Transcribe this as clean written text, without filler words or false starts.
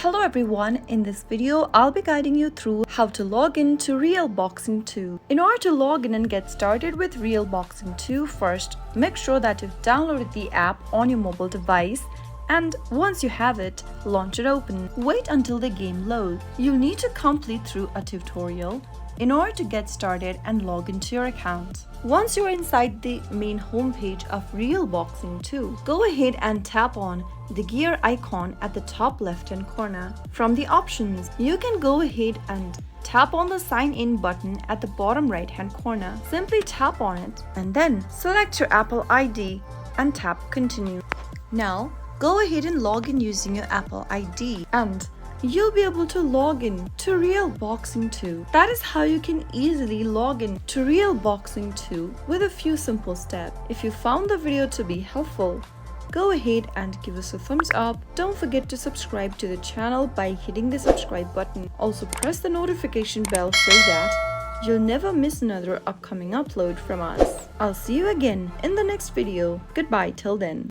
Hello everyone, in this video I'll be guiding you through how to log in to Real Boxing 2. In order to log in and get started with Real Boxing 2, first make sure that you've downloaded the app on your mobile device, and once you have it, launch it open. Wait until the game loads. You'll need to complete through a tutorial in order to get started and log into your account. Once you're inside the main homepage of Real Boxing 2, go ahead and tap on the gear icon at the top left-hand corner. From the options, you can go ahead and tap on the sign in button at the bottom right-hand corner. Simply tap on it and then select your Apple ID and tap continue. Now, go ahead and log in using your Apple ID and you'll be able to log in to Real Boxing 2. That is how you can easily log in to Real Boxing 2 with a few simple steps. If you found the video to be helpful, go ahead and give us a thumbs up. Don't forget to subscribe to the channel by hitting the subscribe button. Also press the notification bell so that you'll never miss another upcoming upload from us. I'll see you again in the next video. Goodbye till then.